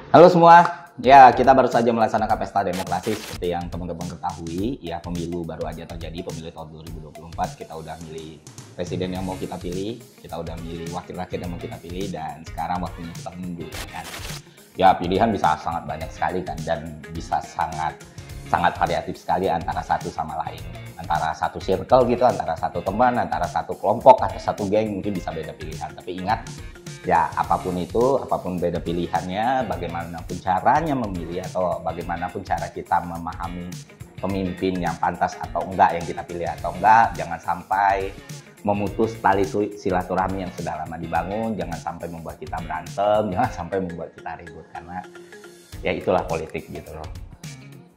Halo semua, ya kita baru saja melaksanakan pesta demokrasi seperti yang teman-teman ketahui. Ya pemilu baru aja terjadi, pemilu tahun 2024. Kita udah milih presiden yang mau kita pilih, kita udah milih wakil rakyat yang mau kita pilih, dan sekarang waktunya kita menunggu kan. Ya pilihan bisa sangat banyak sekali kan, dan bisa sangat variatif sekali antara satu sama lain. Antara satu circle gitu, antara satu teman, antara satu kelompok, atau satu geng mungkin bisa beda pilihan. Tapi ingat, ya apapun itu, apapun beda pilihannya, bagaimanapun caranya memilih atau bagaimanapun cara kita memahami pemimpin yang pantas atau enggak, yang kita pilih atau enggak, jangan sampai memutus tali silaturahmi yang sudah lama dibangun, jangan sampai membuat kita berantem, jangan sampai membuat kita ribut, karena ya itulah politik gitu loh.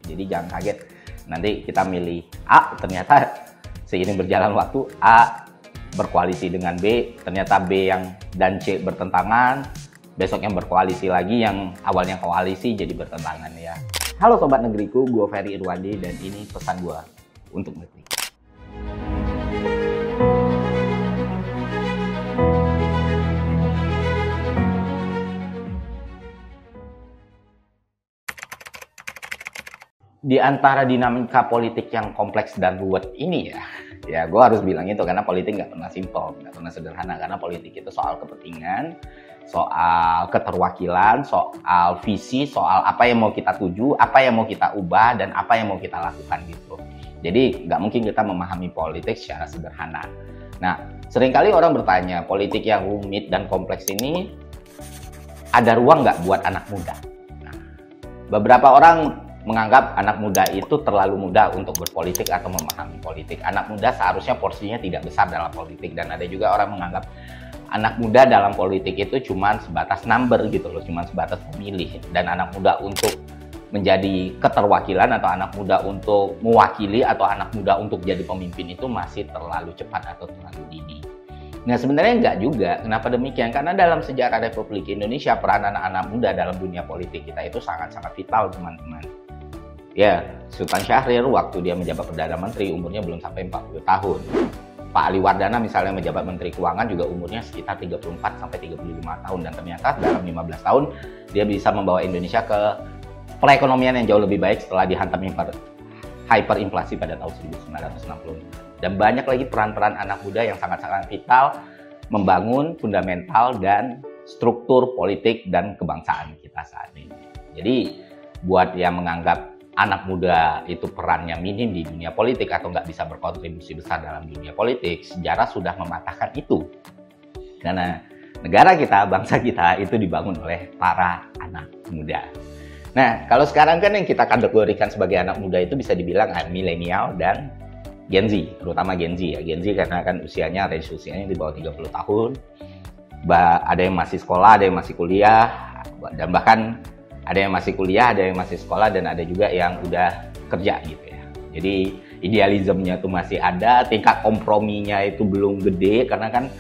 Jadi jangan kaget nanti kita milih A, ternyata seiring berjalan waktu A berkoalisi dengan B, ternyata B dan C bertentangan, besoknya berkoalisi lagi, yang awalnya koalisi jadi bertentangan ya. Halo Sobat Negeriku, gue Ferry Irwandi dan ini pesan gue untuk negeri. Di antara dinamika politik yang kompleks dan ruwet ini ya gue harus bilang itu, karena politik nggak pernah simpel, nggak pernah sederhana, karena politik itu soal kepentingan, soal keterwakilan, soal visi, soal apa yang mau kita tuju, apa yang mau kita ubah, dan apa yang mau kita lakukan gitu. Jadi nggak mungkin kita memahami politik secara sederhana. Nah, seringkali orang bertanya, politik yang rumit dan kompleks ini ada ruang nggak buat anak muda? Nah, beberapa orang menganggap anak muda itu terlalu muda untuk berpolitik atau memahami politik. Anak muda seharusnya porsinya tidak besar dalam politik, dan ada juga orang menganggap anak muda dalam politik itu cuma sebatas number gitu loh, cuma sebatas pemilih. Dan anak muda untuk menjadi keterwakilan, atau anak muda untuk mewakili, atau anak muda untuk jadi pemimpin itu masih terlalu cepat atau terlalu dini. Nah sebenarnya enggak juga. Kenapa demikian? Karena dalam sejarah Republik Indonesia, peran anak-anak muda dalam dunia politik kita itu sangat-sangat vital, teman-teman. Ya, Sultan Syahrir waktu dia menjabat Perdana Menteri umurnya belum sampai 40 tahun. Pak Ali Wardana misalnya menjabat Menteri Keuangan juga umurnya sekitar 34 sampai 35 tahun, dan ternyata dalam 15 tahun dia bisa membawa Indonesia ke perekonomian yang jauh lebih baik setelah dihantam hyperinflasi pada tahun 1960. Dan banyak lagi peran-peran anak muda yang sangat-sangat vital membangun fundamental dan struktur politik dan kebangsaan kita saat ini. Jadi buat yang menganggap anak muda itu perannya minim di dunia politik atau nggak bisa berkontribusi besar dalam dunia politik, sejarah sudah mematahkan itu. Karena negara kita, bangsa kita itu dibangun oleh para anak muda. Nah, kalau sekarang kan yang kita kategorikan sebagai anak muda itu bisa dibilang milenial dan Gen Z, terutama Gen Z ya. Gen Z karena kan range usianya di bawah 30 tahun. Ada yang masih sekolah, ada yang masih kuliah, dan bahkan ada yang masih kuliah, ada yang masih sekolah, dan ada juga yang udah kerja gitu ya. Jadi idealismenya tuh masih ada, tingkat komprominya itu belum gede, karena kan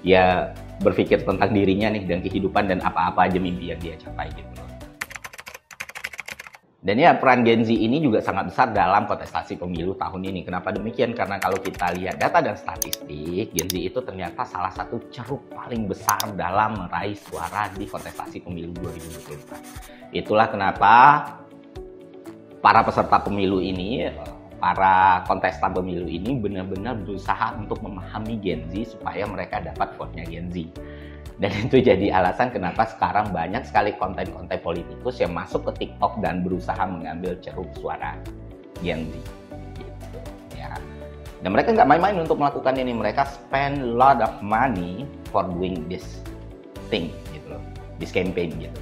ya berpikir tentang dirinya nih dan kehidupan dan apa-apa aja mimpi yang dia capai gitu loh. Dan ya peran Gen Z ini juga sangat besar dalam kontestasi pemilu tahun ini. Kenapa demikian? Karena kalau kita lihat data dan statistik, Gen Z itu ternyata salah satu ceruk paling besar dalam meraih suara di kontestasi pemilu 2024. Itulah kenapa para peserta pemilu ini, para kontestan pemilu ini benar-benar berusaha untuk memahami Gen Z supaya mereka dapat vote-nya Gen Z. Dan itu jadi alasan kenapa sekarang banyak sekali konten-konten politikus yang masuk ke TikTok dan berusaha mengambil ceruk suara Gen Z. Gitu, ya. Dan mereka nggak main-main untuk melakukan ini. Mereka spend a lot of money for doing this thing, gitu loh, this campaign gitu.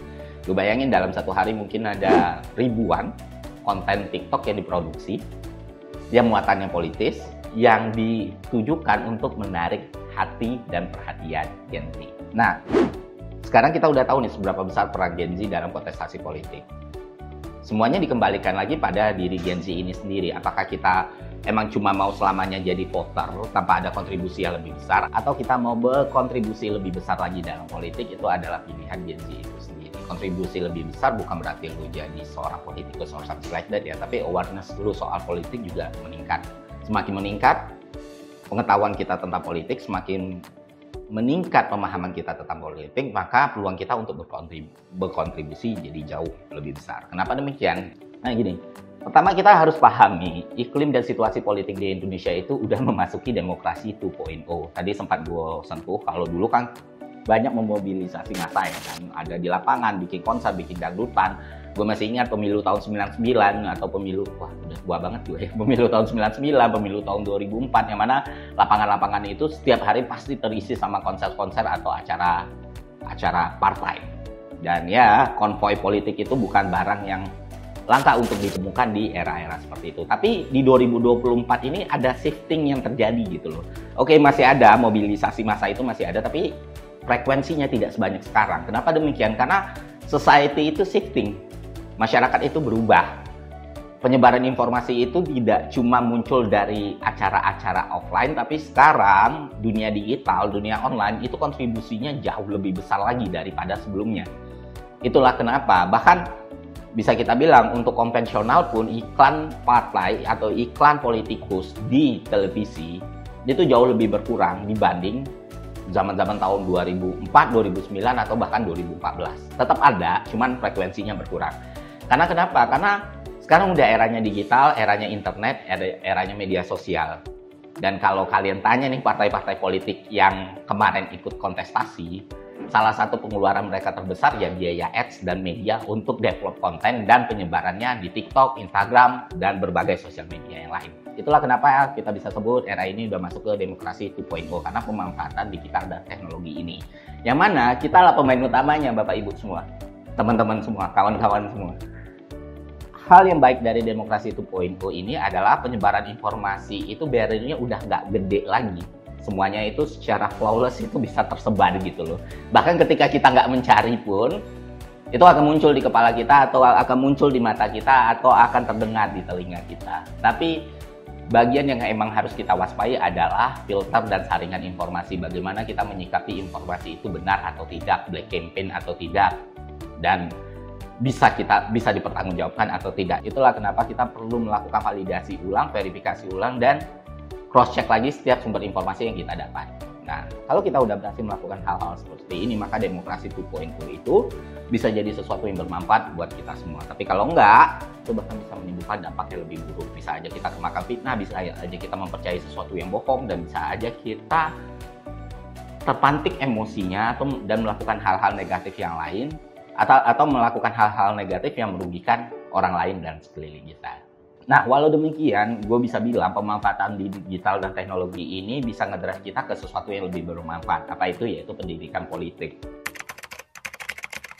Gue bayangin dalam satu hari mungkin ada ribuan konten TikTok yang diproduksi, yang muatannya politis, yang ditujukan untuk menarik hati dan perhatian Gen Z. Nah, sekarang kita udah tahu nih seberapa besar peran Gen Z dalam kontestasi politik. Semuanya dikembalikan lagi pada diri Gen Z ini sendiri. Apakah kita emang cuma mau selamanya jadi voter tanpa ada kontribusi yang lebih besar, atau kita mau berkontribusi lebih besar lagi dalam politik? Itu adalah pilihan Gen Z itu sendiri. Kontribusi lebih besar bukan berarti lu jadi seorang politikus or something like that ya, tapi awareness lu soal politik juga meningkat. Semakin meningkat pengetahuan kita tentang politik, semakin meningkat pemahaman kita tentang politik, maka peluang kita untuk berkontribusi jadi jauh lebih besar. Kenapa demikian? Nah gini, pertama kita harus pahami iklim dan situasi politik di Indonesia itu udah memasuki demokrasi 2.0. Tadi sempat gue sentuh, kalau dulu kan banyak memobilisasi massa ya kan, ada di lapangan, bikin konser, bikin dangdutan. Gue masih ingat pemilu tahun 99 atau pemilu, wah udah tua banget gue ya, pemilu tahun 99, pemilu tahun 2004, yang mana lapangan-lapangan itu setiap hari pasti terisi sama konser-konser atau acara partai. Dan ya, konvoi politik itu bukan barang yang langka untuk ditemukan di era-era seperti itu. Tapi di 2024 ini ada shifting yang terjadi gitu loh. Oke, masih ada mobilisasi massa itu masih ada, tapi frekuensinya tidak sebanyak sekarang. Kenapa demikian? Karena society itu shifting. Masyarakat itu berubah. Penyebaran informasi itu tidak cuma muncul dari acara-acara offline, tapi sekarang dunia digital, dunia online itu kontribusinya jauh lebih besar lagi daripada sebelumnya. Itulah kenapa, bahkan bisa kita bilang untuk konvensional pun iklan partai atau iklan politikus di televisi itu jauh lebih berkurang dibanding zaman-zaman tahun 2004, 2009 atau bahkan 2014. Tetap ada, cuman frekuensinya berkurang. Karena kenapa? Karena sekarang udah eranya digital, eranya internet, eranya media sosial. Dan kalau kalian tanya nih partai-partai politik yang kemarin ikut kontestasi, salah satu pengeluaran mereka terbesar ya biaya ads dan media untuk develop konten dan penyebarannya di TikTok, Instagram, dan berbagai sosial media yang lain. Itulah kenapa kita bisa sebut era ini udah masuk ke demokrasi 2.0 karena pemanfaatan digital dan teknologi ini. Yang mana kita lah pemain utamanya, Bapak Ibu semua, teman-teman semua, kawan-kawan semua. Hal yang baik dari demokrasi 2.0 ini adalah penyebaran informasi itu barriernya udah nggak gede lagi. Semuanya itu secara flawless itu bisa tersebar gitu loh. Bahkan ketika kita nggak mencari pun, itu akan muncul di kepala kita atau akan muncul di mata kita atau akan terdengar di telinga kita. Tapi bagian yang emang harus kita waspadai adalah filter dan saringan informasi. Bagaimana kita menyikapi informasi itu benar atau tidak, black campaign atau tidak, dan bisa dipertanggungjawabkan atau tidak. Itulah kenapa kita perlu melakukan validasi ulang, verifikasi ulang, dan cross check lagi setiap sumber informasi yang kita dapat. Nah, kalau kita udah berhasil melakukan hal-hal seperti ini, maka demokrasi 2.0 itu bisa jadi sesuatu yang bermanfaat buat kita semua. Tapi kalau enggak, itu bahkan bisa menimbulkan dampak yang lebih buruk. Bisa aja kita kemakan fitnah, bisa aja kita mempercayai sesuatu yang bohong, dan bisa aja kita terpantik emosinya dan melakukan hal-hal negatif yang lain, atau melakukan hal-hal negatif yang merugikan orang lain dan sekeliling kita. Nah, walau demikian, gue bisa bilang pemanfaatan digital dan teknologi ini bisa ngedrive kita ke sesuatu yang lebih bermanfaat. Apa itu? Yaitu pendidikan politik.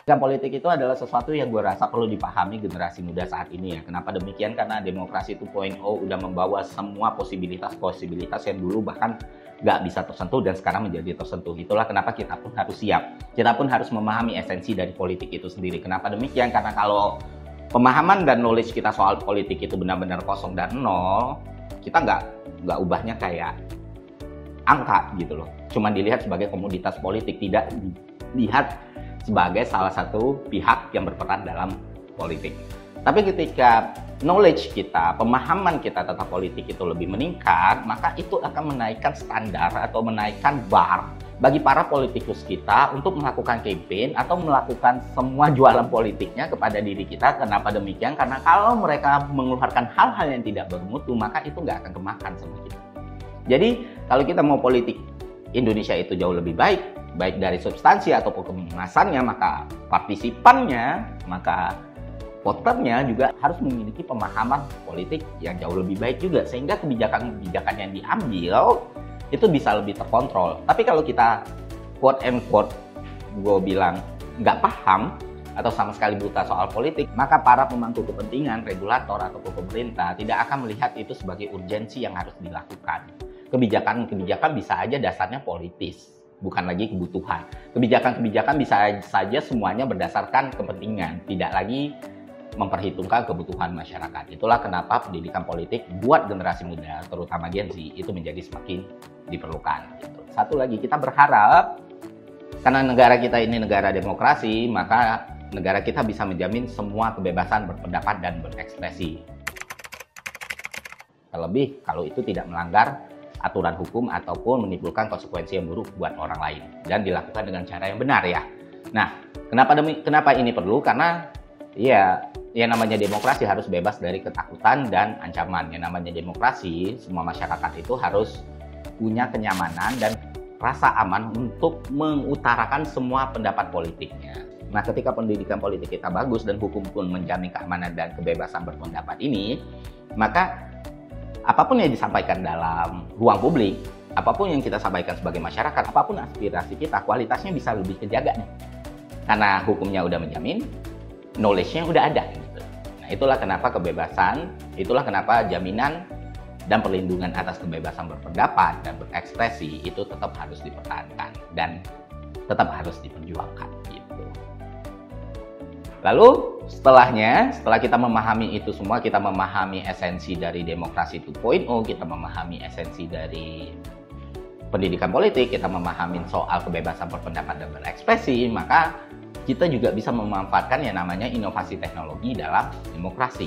Pendidikan politik itu adalah sesuatu yang gue rasa perlu dipahami generasi muda saat ini ya. Kenapa demikian? Karena demokrasi 2.0 udah membawa semua posibilitas yang dulu bahkan nggak bisa tersentuh dan sekarang menjadi tersentuh. Itulah kenapa kita pun harus siap. Kita pun harus memahami esensi dari politik itu sendiri. Kenapa demikian? Karena kalau pemahaman dan knowledge kita soal politik itu benar-benar kosong dan nol, kita nggak ubahnya kayak angka gitu loh. Cuma dilihat sebagai komoditas politik, tidak dilihat sebagai salah satu pihak yang berperan dalam politik. Tapi ketika knowledge kita, pemahaman kita tentang politik itu lebih meningkat, maka itu akan menaikkan standar atau menaikkan bar bagi para politikus kita untuk melakukan campaign atau melakukan semua jualan politiknya kepada diri kita. Kenapa demikian? Karena kalau mereka mengeluarkan hal-hal yang tidak bermutu, maka itu nggak akan kemakan sama kita. Jadi kalau kita mau politik Indonesia itu jauh lebih baik dari substansi ataupun kemasannya, maka partisipannya, maka voternya juga harus memiliki pemahaman politik yang jauh lebih baik juga, sehingga kebijakan-kebijakan yang diambil itu bisa lebih terkontrol. Tapi kalau kita quote and quote gue bilang nggak paham atau sama sekali buta soal politik, maka para pemangku kepentingan, regulator ataupun pemerintah tidak akan melihat itu sebagai urgensi yang harus dilakukan. Kebijakan-kebijakan bisa aja dasarnya politis, bukan lagi kebutuhan. Kebijakan-kebijakan bisa saja semuanya berdasarkan kepentingan, tidak lagi memperhitungkan kebutuhan masyarakat. Itulah kenapa pendidikan politik buat generasi muda, terutama Gen Z, itu menjadi semakin diperlukan. Gitu. Satu lagi, kita berharap karena negara kita ini negara demokrasi, maka negara kita bisa menjamin semua kebebasan berpendapat dan berekspresi. Terlebih kalau itu tidak melanggar aturan hukum ataupun menimbulkan konsekuensi yang buruk buat orang lain, dan dilakukan dengan cara yang benar ya. Nah, kenapa ini perlu? Karena ya namanya demokrasi harus bebas dari ketakutan dan ancaman. Yang namanya demokrasi, semua masyarakat itu harus punya kenyamanan dan rasa aman untuk mengutarakan semua pendapat politiknya. Nah, ketika pendidikan politik kita bagus dan hukum pun menjamin keamanan dan kebebasan berpendapat ini, maka apapun yang disampaikan dalam ruang publik, apapun yang kita sampaikan sebagai masyarakat, apapun aspirasi kita, kualitasnya bisa lebih terjaga nih. Karena hukumnya udah menjamin, knowledge-nya udah ada gitu. Nah, itulah kenapa kebebasan, itulah kenapa jaminan dan perlindungan atas kebebasan berpendapat dan berekspresi itu tetap harus dipertahankan dan tetap harus diperjuangkan gitu. Lalu setelah kita memahami itu semua, kita memahami esensi dari demokrasi 2.0, kita memahami esensi dari pendidikan politik, kita memahami soal kebebasan berpendapat dan berekspresi, maka kita juga bisa memanfaatkan yang namanya inovasi teknologi dalam demokrasi.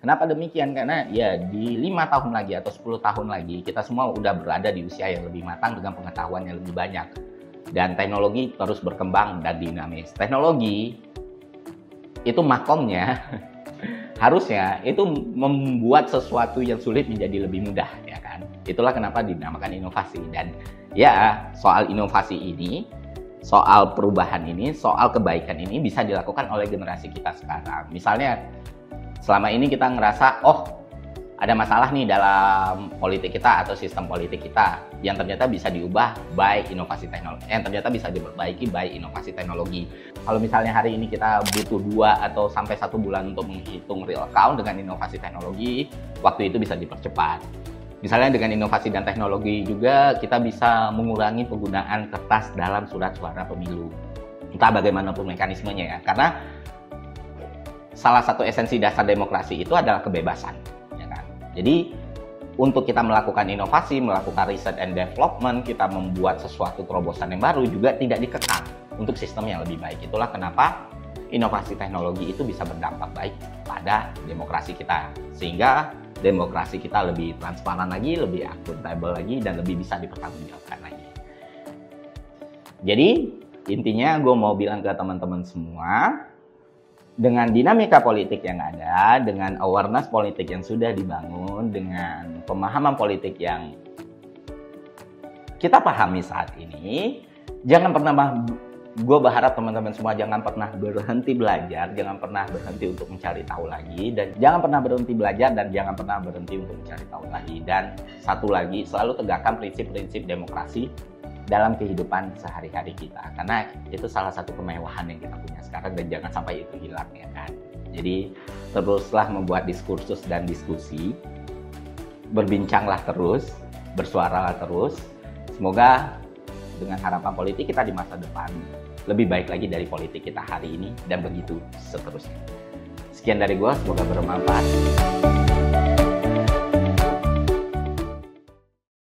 Kenapa demikian? Karena ya di 5 tahun lagi atau 10 tahun lagi, kita semua udah berada di usia yang lebih matang dengan pengetahuan yang lebih banyak. Dan teknologi terus berkembang dan dinamis. Teknologi itu makomnya harusnya itu membuat sesuatu yang sulit menjadi lebih mudah, ya kan? Itulah kenapa dinamakan inovasi. Dan ya, soal inovasi ini, soal perubahan ini, soal kebaikan ini bisa dilakukan oleh generasi kita sekarang. Misalnya selama ini kita ngerasa, oh ada masalah nih dalam politik kita atau sistem politik kita yang ternyata bisa diubah by inovasi teknologi, yang ternyata bisa diperbaiki by inovasi teknologi. Kalau misalnya hari ini kita butuh 2 atau sampai 1 bulan untuk menghitung real count, dengan inovasi teknologi, waktu itu bisa dipercepat. Misalnya dengan inovasi dan teknologi juga kita bisa mengurangi penggunaan kertas dalam surat suara pemilu. Entah bagaimanapun mekanismenya ya, karena salah satu esensi dasar demokrasi itu adalah kebebasan. Jadi untuk kita melakukan inovasi, melakukan riset and development, kita membuat sesuatu terobosan yang baru juga tidak dikekang untuk sistem yang lebih baik. Itulah kenapa inovasi teknologi itu bisa berdampak baik pada demokrasi kita. Sehingga demokrasi kita lebih transparan lagi, lebih akuntabel lagi, dan lebih bisa dipertanggungjawabkan lagi. Jadi intinya gue mau bilang ke teman-teman semua, dengan dinamika politik yang ada, dengan awareness politik yang sudah dibangun, dengan pemahaman politik yang kita pahami saat ini, gue berharap teman-teman semua jangan pernah berhenti belajar, jangan pernah berhenti untuk mencari tahu lagi, dan jangan pernah berhenti belajar dan jangan pernah berhenti untuk mencari tahu lagi. Dan satu lagi, selalu tegakkan prinsip-prinsip demokrasi dalam kehidupan sehari-hari kita, karena itu salah satu kemewahan yang kita punya sekarang dan jangan sampai itu hilang, ya kan. Jadi teruslah membuat diskursus dan diskusi, berbincanglah terus, bersuaralah terus. Semoga dengan harapan politik kita di masa depan lebih baik lagi dari politik kita hari ini, dan begitu seterusnya. Sekian dari gue, semoga bermanfaat.